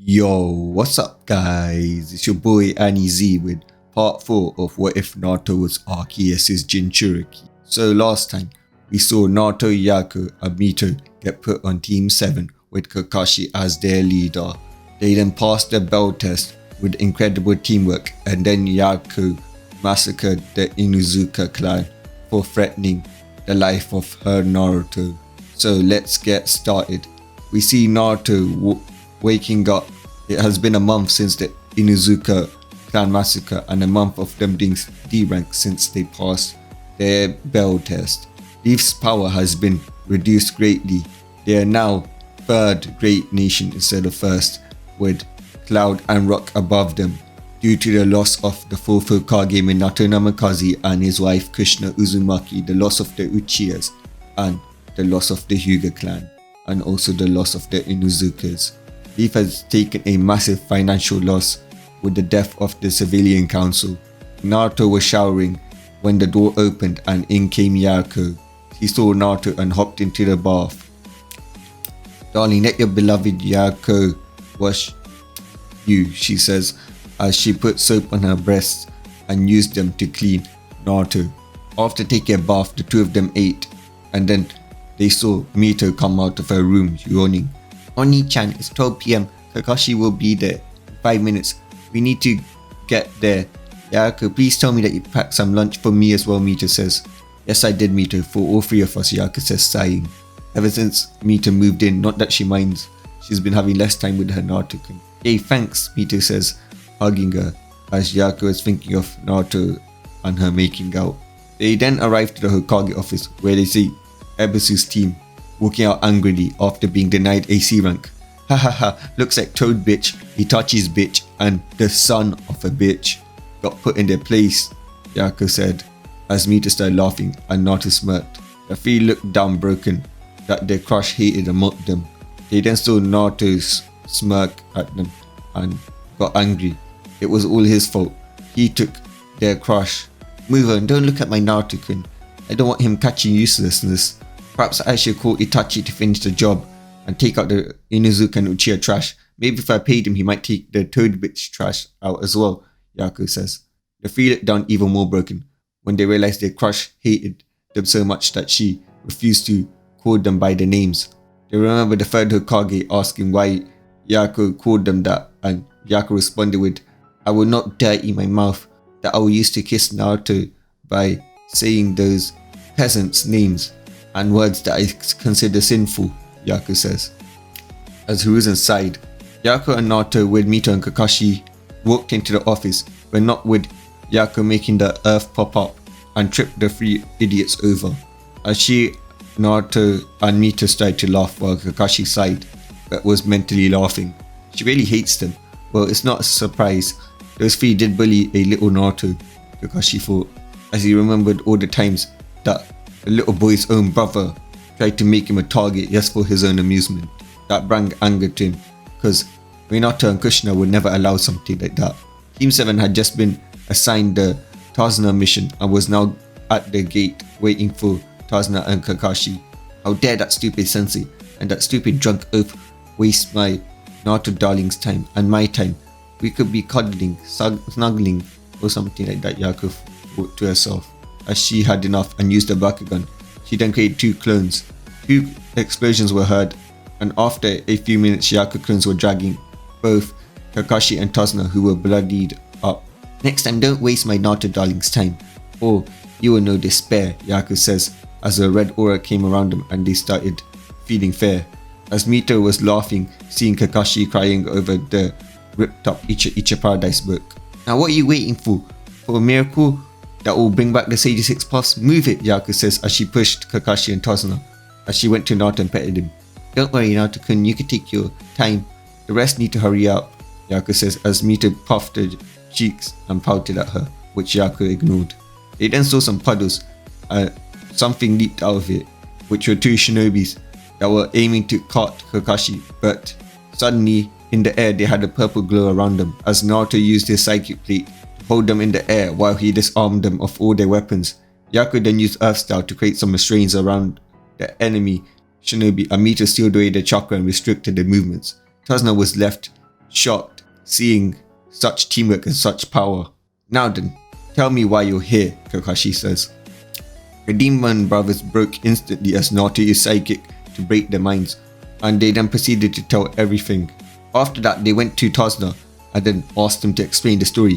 Yo, what's up guys? It's your boy Annie Z with part 4 of What If Naruto was Arceus' Jinchuriki. So last time, we saw Naruto, Yariko and Mito get put on Team 7 with Kakashi as their leader. They then passed the bell test with incredible teamwork, and then Yariko massacred the Inuzuka clan for threatening the life of her Naruto. So let's get started. We see Naruto waking up. It has been a month since the Inuzuka clan massacre and a month of them being D-rank since they passed their bell test. Leaf's power has been reduced greatly. They are now third great nation instead of first, with Cloud and Rock above them due to the loss of the fourth Hokage Minato Namikaze and his wife Kushina Uzumaki, the loss of the Uchihas and the loss of the Hyuga clan, and also the loss of the Inuzukas. Leaf has taken a massive financial loss with the death of the civilian council. Naruto was showering when the door opened and in came Yariko. He saw Naruto and hopped into the bath. "Darling, let your beloved Yariko wash you," she says as she put soap on her breasts and used them to clean Naruto. After taking a bath, the two of them ate, and then they saw Mito come out of her room yawning. "Oni-chan, it's 12 PM. Kakashi will be there in 5 minutes. We need to get there. Yariko, please tell me that you packed some lunch for me as well," Mito says. "Yes, I did, Mito, for all three of us," Yariko says, sighing. Ever since Mito moved in, not that she minds, she's been having less time with her Naruto-kun. "Hey, thanks," Mito says, hugging her, as Yariko is thinking of Naruto and her making out. They then arrive to the Hokage office, where they see Ebisu's team walking out angrily after being denied a C rank. "Ha ha ha, looks like Toad bitch, Itachi's bitch, and the son of a bitch got put in their place," Yariko said, as Mito started laughing and Naruto smirked. The three looked down broken that their crush hated and mocked them. They then saw Naruto smirk at them and got angry. It was all his fault. He took their crush. "Move on, don't look at my Naruto-kun. I don't want him catching uselessness. Perhaps I should call Itachi to finish the job and take out the Inuzuka and Uchiha trash. Maybe if I paid him, he might take the Toad bitch trash out as well," Yariko says. The three looked down even more broken when they realized their crush hated them so much that she refused to call them by their names. They remember the third Hokage asking why Yariko called them that, and Yariko responded with, "I will not dirty my mouth that I will use to kiss Naruto by saying those peasants' names and words that I consider sinful," Yariko says. As Hiruzen sighed, Yariko and Naruto with Mito and Kakashi walked into the office, but not with Yariko making the earth pop up and trip the three idiots over. As she, Naruto and Mito started to laugh while Kakashi sighed, but was mentally laughing. She really hates them. Well, it's not a surprise. Those three did bully a little Naruto, Kakashi thought, as he remembered all the times that the little boy's own brother tried to make him a target just for his own amusement. That brought anger to him, because Minato and Kushina would never allow something like that. Team 7 had just been assigned the Tazuna mission and was now at the gate waiting for Tazuna and Kakashi. "How dare that stupid sensei and that stupid drunk oaf waste my Naruto darling's time and my time. We could be cuddling, snuggling or something like that," Yariko thought to herself, as she had enough and used the Bakugan. She then created 2 clones. 2 explosions were heard, and after a few minutes Yariko clones were dragging both Kakashi and Tazuna, who were bloodied up. "Next time don't waste my Naruto darling's time, or you will know despair," Yariko says, as a red aura came around them and they started feeling fear. As Mito was laughing, seeing Kakashi crying over the ripped up Icha Paradise book. "Now what are you waiting for? For a miracle that will bring back the Sage 6 Paths? Move it," Yariko says as she pushed Kakashi and Tazuna as she went to Naruto and petted him. "Don't worry, Naruto-kun, you can take your time. The rest need to hurry up," Yariko says as Mito puffed her cheeks and pouted at her, which Yariko ignored. They then saw some puddles. Something leaped out of it, which were 2 shinobis that were aiming to cut Kakashi, but suddenly in the air they had a purple glow around them as Naruto used his psychic plate to hold them in the air while he disarmed them of all their weapons. Yariko then used Earth Style to create some restraints around the enemy shinobi, and Mito sealed away the chakra and restricted their movements. Tazuna was left shocked seeing such teamwork and such power. Now then, tell me why you're here, Kakashi says. The Demon Brothers broke instantly as Naruto used psychic to break their minds, and they then proceeded to tell everything. After that, they went to Tazna and then asked him to explain the story,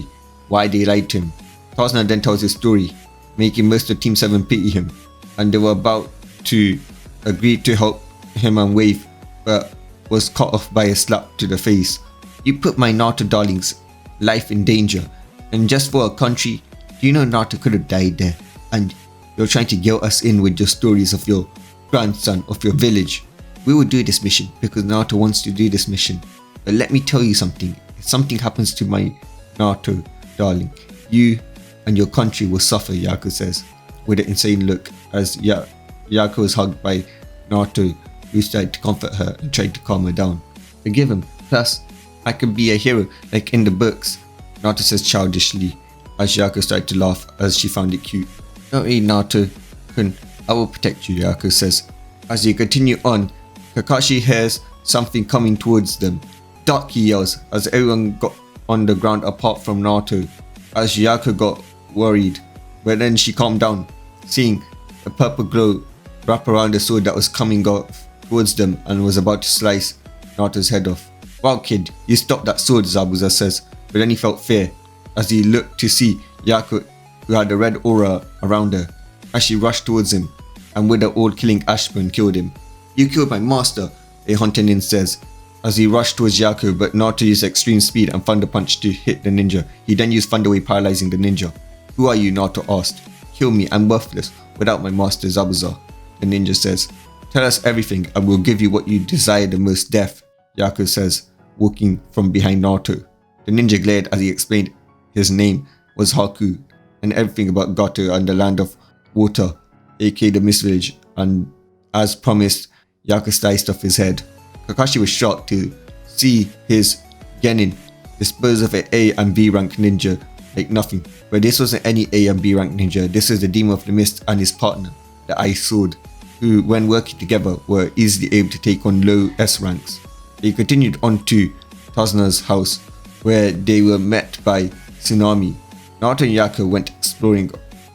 why they lied to him. Tazna then tells his story, making most of Team 7 pity him, and they were about to agree to help him and Wave, but was cut off by a slap to the face. You put my Naruto darling's life in danger, and just for a country, do you know Naruto could have died there, and you're trying to guilt us in with your stories of your grandson of your village. We will do this mission because Naruto wants to do this mission, but let me tell you something. If something happens to my Naruto darling, you and your country will suffer, Yariko says, with an insane look as Yariko is hugged by Naruto, who tried to comfort her and tried to calm her down. Forgive him, plus I could be a hero like in the books, Naruto says childishly, as Yariko started to laugh as she found it cute. Don't worry, Naruto-kun, I will protect you, Yariko says. As they continue on, Kakashi hears something coming towards them. Duck, he yells, as everyone got on the ground apart from Naruto, as Yariko got worried, but then she calmed down, seeing a purple glow wrap around the sword that was coming off towards them and was about to slice Naruto's head off. Wow kid, you stopped that sword, Zabuza says, but then he felt fear as he looked to see Yariko, who had a red aura around her, as she rushed towards him and with her all-killing Ashburn killed him. You killed my master, a Hontenin says, as he rushed towards Yariko, but Naruto used extreme speed and Thunder Punch to hit the ninja. He then used Thunder Wave, paralyzing the ninja. Who are you, Naruto asked. Kill me, I'm worthless without my master Zabuza, the ninja says. Tell us everything and we'll give you what you desire the most, death, Yariko says, walking from behind Naruto. The ninja glared as he explained his name was Haku and everything about Gato and the land of water, aka the Mist Village, and as promised, Yariko sliced off his head. Kakashi was shocked to see his genin dispose of an A and B rank ninja like nothing, but this wasn't any A and B rank ninja. This is the Demon of the Mist and his partner, the Ice Sword, who when working together were easily able to take on low S ranks. They continued on to Tazna's house, where they were met by Tsunami. Naruto and Yariko went exploring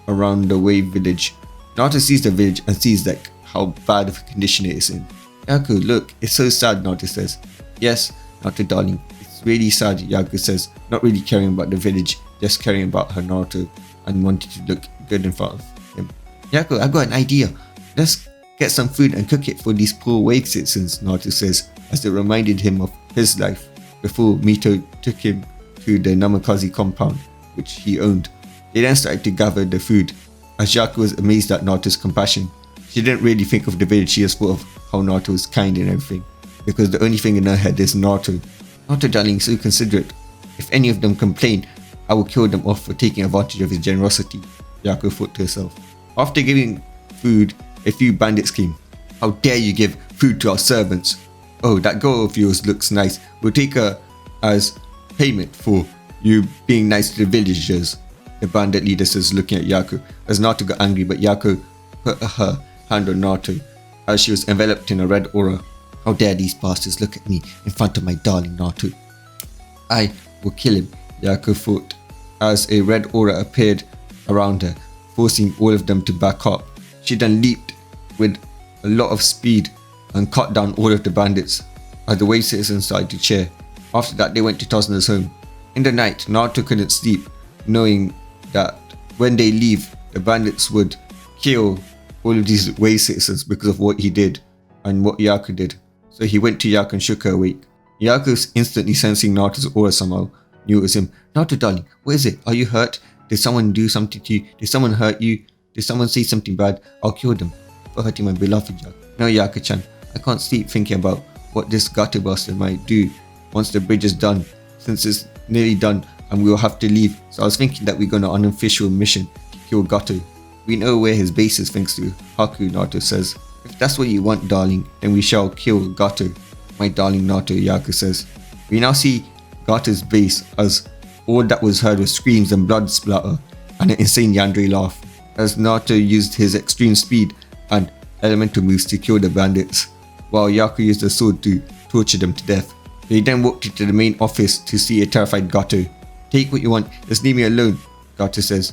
around the Wave village. Naruto sees the village and sees like how bad of a condition it is in. Yariko, look, it's so sad, Naruto says. Yes, Naruto darling, it's really sad, Yariko says, not really caring about the village, just caring about her Naruto and wanting to look good in front of him. Yariko, I got an idea. Let's get some food and cook it for these poor Wave citizens, Naruto says, as it reminded him of his life before Mito took him to the Namikaze compound, which he owned. They then started to gather the food, as Yariko was amazed at Naruto's compassion. She didn't really think of the village, she just thought of how Naruto was kind and everything, because the only thing in her head is Naruto. Naruto darling is so considerate. If any of them complain, I will kill them off for taking advantage of his generosity, Yariko thought to herself. After giving food, a few bandits came. How dare you give food to our servants? Oh, that girl of yours looks nice. We'll take her as payment for you being nice to the villagers, the bandit leader says, looking at Yariko, as Naruto got angry, but Yariko put her hand on Naruto as she was enveloped in a red aura. How dare these bastards look at me in front of my darling Naruto. I will kill him, Yariko thought, as a red aura appeared around her, forcing all of them to back up. She then leaped with a lot of speed and cut down all of the bandits as the Wave citizens started to cheer. After that, they went to Tazna's home. In the night, Naruto couldn't sleep, knowing that when they leave, the bandits would kill all of these Wave citizens because of what he did and what Yariko did. So he went to Yariko and shook her awake. Yariko, instantly sensing Naruto's aura somehow, knew it was him. Naruto darling, what is it? Are you hurt? Did someone do something to you? Did someone hurt you? Did someone say something bad? I'll kill them for hurting my beloved Yariko. No, Yariko-chan, I can't sleep thinking about what this Gato bastard might do once the bridge is done, since it's nearly done and we will have to leave. So I was thinking that we're going on an unofficial mission to kill Gato. We know where his base is thanks to Haku, Naruto says. If that's what you want, darling, then we shall kill Gato, my darling Naruto, Yariko says. We now see Gato's base as all that was heard was screams and blood splatter and an insane yandere laugh, as Naruto used his extreme speed and elemental moves to kill the bandits, while Yariko used the sword to torture them to death. They then walked into the main office to see a terrified Gato. "Take what you want, just leave me alone," Gato says.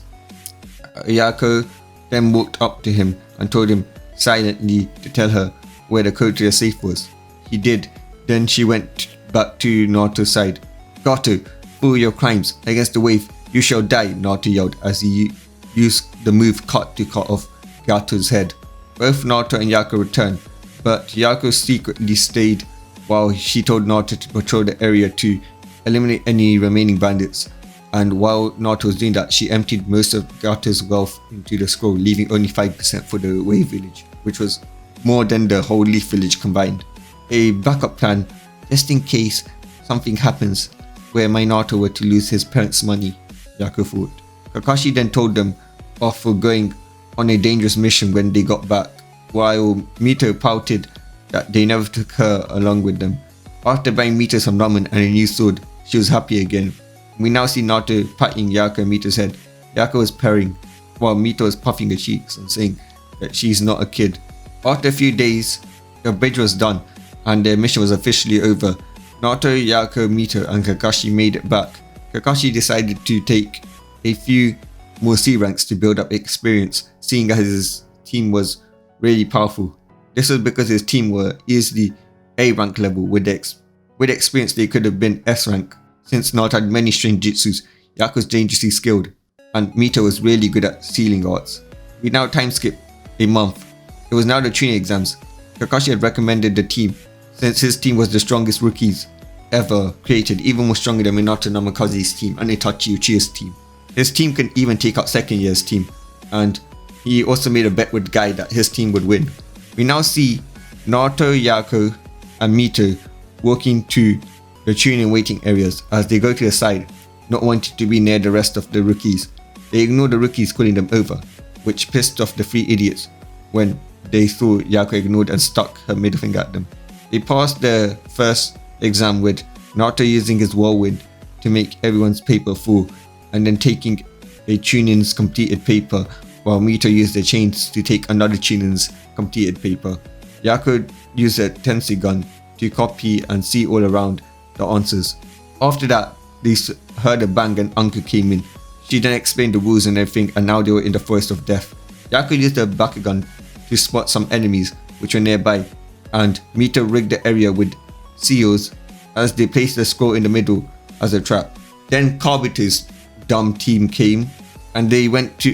Yariko then walked up to him and told him silently to tell her where the code to the safe was. He did. Then she went back to Naruto's side. "Gato, for your crimes against the wave, you shall die," Naruto yelled as he used the move cut to cut off Gato's head. Both Naruto and Yariko returned, but Yariko secretly stayed while she told Naruto to patrol the area to eliminate any remaining bandits. And while Naruto was doing that, she emptied most of Gato's wealth into the scroll, leaving only 5% for the Wave Village, which was more than the whole Leaf Village combined. A backup plan, just in case something happens where my Naruto were to lose his parents' money, Yariko thought. Kakashi then told them off for going on a dangerous mission when they got back, while Mito pouted that they never took her along with them. After buying Mito some ramen and a new sword, she was happy again. We now see Naruto patting Yariko and Mito's head. Yariko was purring, while Mito was puffing her cheeks and saying that she's not a kid. After a few days, the bridge was done and their mission was officially over. Naruto, Yariko, Mito and Kakashi made it back. Kakashi decided to take a few more C ranks to build up experience, seeing as his team was really powerful. This was because his team were easily A rank level. With experience they could have been S rank, since Naruto had many strange jutsus, Yariko was dangerously skilled, and Mito was really good at sealing arts. We now time skip a month. It was now the Chunin exams. Kakashi had recommended the team, since his team was the strongest rookies ever created, even more stronger than Minato Namikaze's team and Itachi Uchiha's team. His team can even take out second year's team, and he also made a bet with Guy that his team would win. We now see Naruto, Yariko and Mito walking to the Chunin waiting areas. As they go to the side, not wanting to be near the rest of the rookies, they ignore the rookies calling them over, which pissed off the three idiots when they saw Yariko ignored and stuck her middle finger at them. They passed their first exam with Naruto using his whirlwind to make everyone's paper full, and then taking a Chunin's completed paper, while Mito used the chains to take another Chunin's completed paper. Yariko used a tensei gun to copy and see all around the answers. After that, they heard a bang and Anko came in. She then explained the rules and everything, and now they were in the forest of death. Yariko used a Bakugan to spot some enemies which were nearby, and Mito rigged the area with seals as they placed the scroll in the middle as a trap. Then Kabuto's dumb team came, and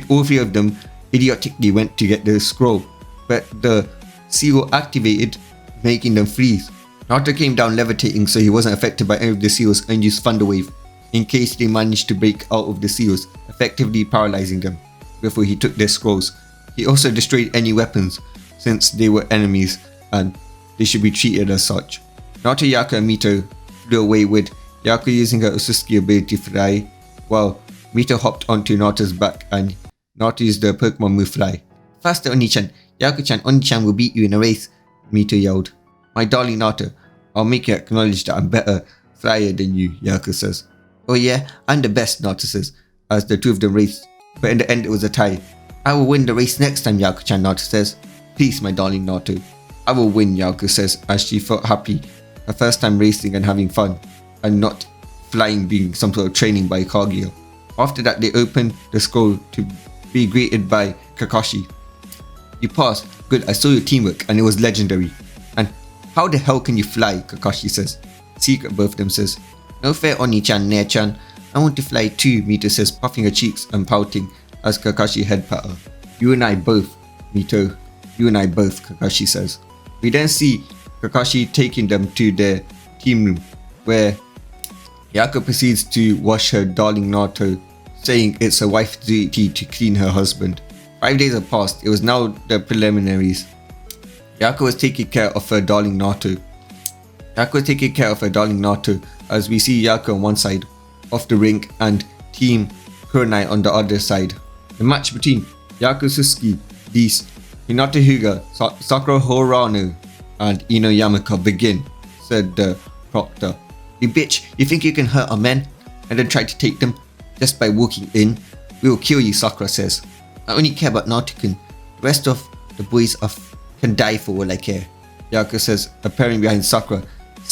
all three of them idiotically went to get the scroll, but the seal activated, making them freeze. Naruto came down levitating, so he wasn't affected by any of the seals, and used Thunder Wave in case they managed to break out of the seals, effectively paralyzing them before he took their scrolls. He also destroyed any weapons, since they were enemies and they should be treated as such. Naruto, Yariko and Mito flew away, with Yariko using her otsutsuki ability to fly, while Mito hopped onto Naruto's back and Naruto used the Pokemon move Fly. "Faster, Oni-chan! Yariko-chan, Oni-chan will beat you in a race," Mito yelled. "My darling Naruto, I'll make you acknowledge that I'm better flyer than you," Yariko says. "Oh yeah, I'm the best," Naruto says, as the two of them raced, but in the end it was a tie. "I will win the race next time, Yariko-chan," Naruto says. "Peace, my darling Naruto." "I will win," Yariko says, as she felt happy, her first time racing and having fun, and not flying being some sort of training by Kaguya. After that, they opened the scroll to be greeted by Kakashi. "You passed. Good, I saw your teamwork and it was legendary." "And how the hell can you fly?" Kakashi says. "Secret," both of them says. "No fair, Oni-chan, Ne-chan. I want to fly too," Mito says, puffing her cheeks and pouting as Kakashi head pat her. "You and I both, Mito. You and I both," Kakashi says. We then see Kakashi taking them to their team room, where Yariko proceeds to wash her darling Naruto, saying it's a wife's duty to clean her husband. 5 days have passed. It was now the preliminaries. Yariko was taking care of her darling Naruto. As we see Yariko on one side of the ring and Team Kurenai on the other side. The match between Yariko Suzuki, Beast, Hinata Hyuga, Sakura Horano, and Ino Yamaka begin, said the proctor. "You bitch, you think you can hurt our men and then try to take them just by walking in? We will kill you," Sakura says. "I only care about Naruto-kun. The rest of the boys can die for all I care," Yariko says, appearing behind Sakura,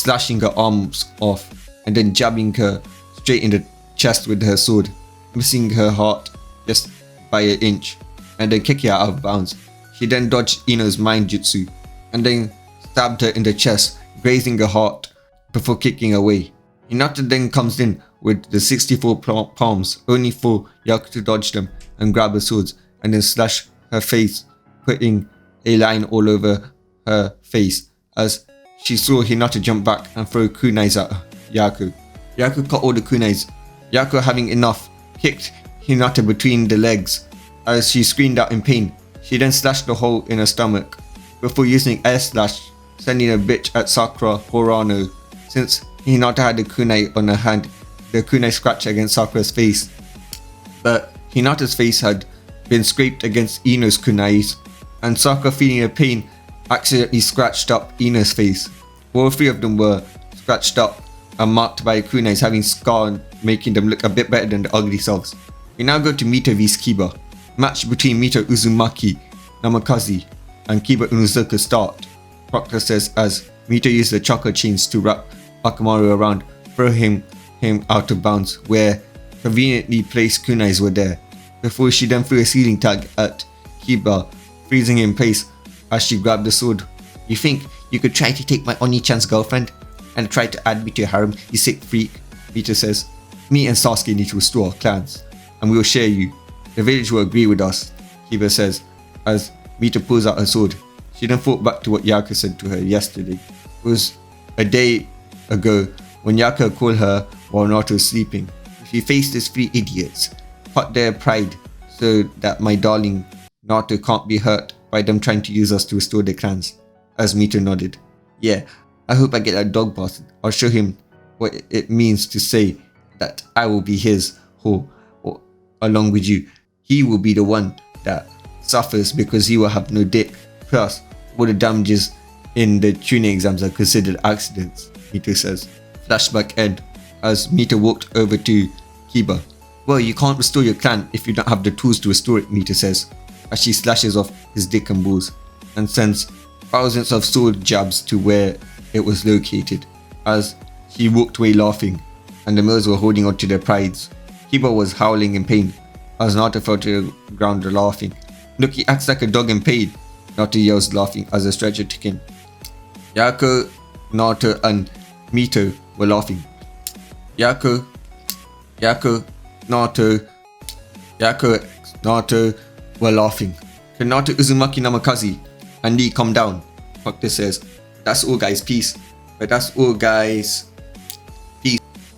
slashing her arms off and then jabbing her straight in the chest with her sword, missing her heart just by an inch, and then kicking her out of bounds. She then dodged Ino's mind jutsu and then stabbed her in the chest, grazing her heart before kicking away. Hinata then comes in with the 64 palms, only for Yariko to dodge them and grab her swords and then slash her face, putting a line all over her face as she saw Hinata jump back and throw kunais at Yariko. Yariko caught all the kunais. Yariko, having enough, kicked Hinata between the legs as she screamed out in pain. She then slashed the hole in her stomach before using air slash, sending a bitch at Sakura Horano. Since Hinata had the kunai on her hand, the kunai scratched against Sakura's face, but Hinata's face had been scraped against Ino's kunais, and Sakura, feeling her pain, accidentally scratched up Ino's face. All three of them were scratched up and marked by kunais, having scars making them look a bit better than the ugly selves. We now go to Mito vs Kiba. Match between Mito Uzumaki Namikaze and Kiba Unuzuka start. Proctor says as Mito used the chakra chains to wrap Akamaru around, throw him out of bounds where conveniently placed kunais were there, before she then threw a ceiling tag at Kiba, freezing him in place as she grabbed the sword. "You think you could try to take my Oni-chan's girlfriend and try to add me to your harem, you sick freak?" Mito says. "Me and Sasuke need to restore our clans, and we will share you. The village will agree with us," Kiba says as Mito pulls out her sword. She then thought back to what Yariko said to her yesterday. It was a day ago when Yariko called her while Naruto was sleeping. "If you face these three idiots, cut their pride so that my darling Naruto can't be hurt by them trying to use us to restore their clans," as Mito nodded. "Yeah, I hope I get that dog bastard. I'll show him what it means to say that I will be his whore along with you. He will be the one that suffers because he will have no dick. Plus, all the damages in the Chunin exams are considered accidents," Mito says. Flashback end as Mito walked over to Kiba. "Well, you can't restore your clan if you don't have the tools to restore it," Mito says, as she slashes off his dick and balls and sends thousands of sword jabs to where it was located as she walked away laughing, and the males were holding on to their prides. Kiba was howling in pain as Naruto fell to the ground laughing. "Look, he acts like a dog in pain," Naruto yells, laughing as the stretcher took in. Yariko, Naruto and Mito were laughing. Yariko, Naruto were laughing. "Can Naruto, Uzumaki, Namikaze and Lee calm down?" Proctor says. "That's all guys, peace." But that's all guys.